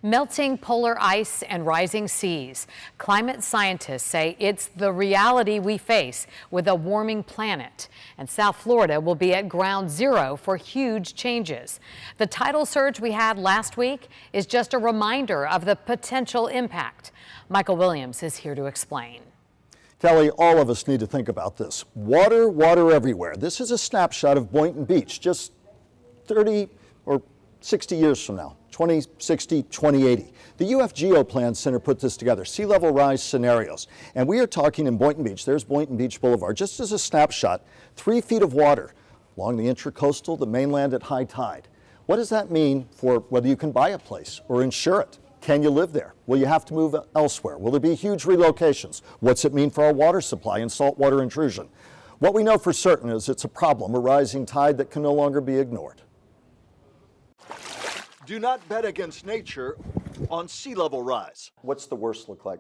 Melting polar ice and rising seas. Climate scientists say it's the reality we face with a warming planet. And South Florida will be at ground zero for huge changes. The tidal surge we had last week is just a reminder of the potential impact. Michael Williams is here to explain. Kelly, all of us need to think about this. Water, water everywhere. This is a snapshot of Boynton Beach just 30 or 60 years from now, 2060, 2080. The UF Geoplan Center put this together, sea level rise scenarios. And we are talking in Boynton Beach, there's Boynton Beach Boulevard, just as a snapshot, 3 feet of water along the intracoastal, the mainland at high tide. What does that mean for whether you can buy a place or insure it? Can you live there? Will you have to move elsewhere? Will there be huge relocations? What's it mean for our water supply and saltwater intrusion? What we know for certain is it's a problem, a rising tide that can no longer be ignored. Do not bet against nature on sea level rise. What's the worst look like?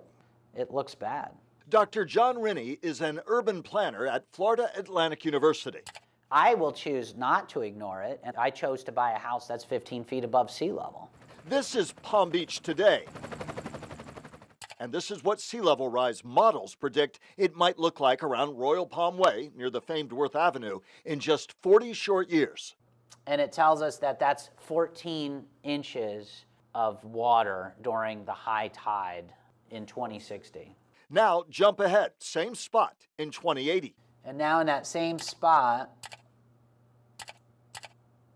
It looks bad. Dr. John Renne is an urban planner at Florida Atlantic University. I will choose not to ignore it, and I chose to buy a house that's 15 feet above sea level. This is Palm Beach today. And this is what sea level rise models predict it might look like around Royal Palm Way near the famed Worth Avenue in just 40 short years. And it tells us that that's 14 inches of water during the high tide in 2060. Now jump ahead, same spot in 2080. And now in that same spot,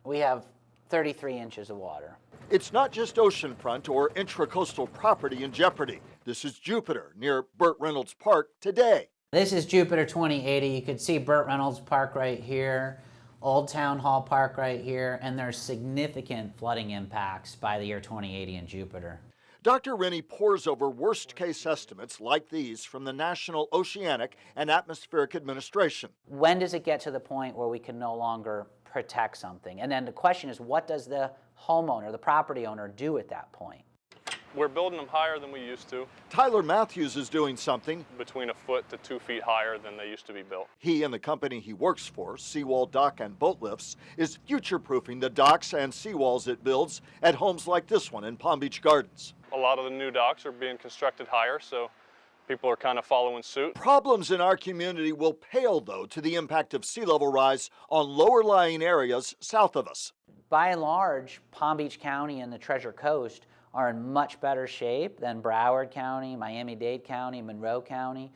we have 33 inches of water. It's not just oceanfront or intracoastal property in jeopardy. This is Jupiter near Burt Reynolds Park today. This is Jupiter 2080. You can see Burt Reynolds Park right here, Old Town Hall Park right here, and there's significant flooding impacts by the year 2080 in Jupiter. Dr. Renne pores over worst-case estimates like these from the National Oceanic and Atmospheric Administration. When does it get to the point where we can no longer protect something? And then the question is, what does the homeowner, the property owner, do at that point? We're building them higher than we used to. Tyler Matthews is doing something Between 1 foot to 2 feet higher than they used to be built. he and the company he works for, Seawall Dock and Boat Lifts, is future-proofing the docks and seawalls it builds at homes like this one in Palm Beach Gardens. A lot of the new docks are being constructed higher, so people are kind of following suit. Problems in our community will pale, though, to the impact of sea level rise on lower-lying areas south of us. By and large, Palm Beach County and the Treasure Coast are in much better shape than Broward County, Miami-Dade County, Monroe County.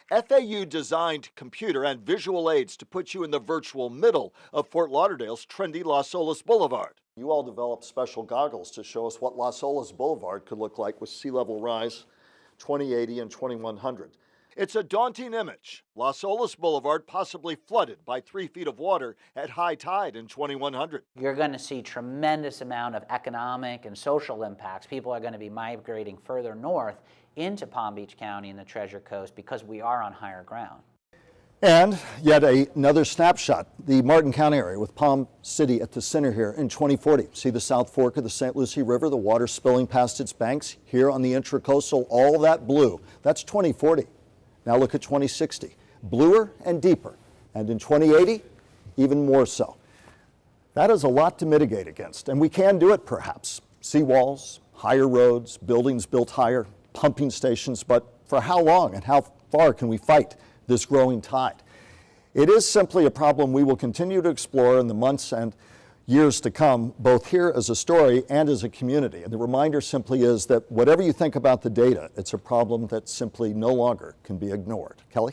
FAU designed computer and visual aids to put you in the virtual middle of Fort Lauderdale's trendy Las Olas Boulevard. You all developed special goggles to show us what Las Olas Boulevard could look like with sea level rise 2080 and 2100. It's a daunting image. Las Olas Boulevard possibly flooded by 3 feet of water at high tide in 2100. You're going to see tremendous amount of economic and social impacts. People are going to be migrating further north into Palm Beach County and the Treasure Coast because we are on higher ground. And yet another snapshot, the Martin County area with Palm City at the center here in 2040. See the South Fork of the St. Lucie River, the water spilling past its banks here on the intracoastal, all that blue. That's 2040. Now look at 2060, bluer and deeper. And in 2080, even more so. That is a lot to mitigate against, and we can do it perhaps. Seawalls, higher roads, buildings built higher, pumping stations, but for how long and how far can we fight this growing tide? It is simply a problem we will continue to explore in the months and years to come, both here as a story and as a community. And the reminder simply is that whatever you think about the data, it's a problem that simply no longer can be ignored. Kelly?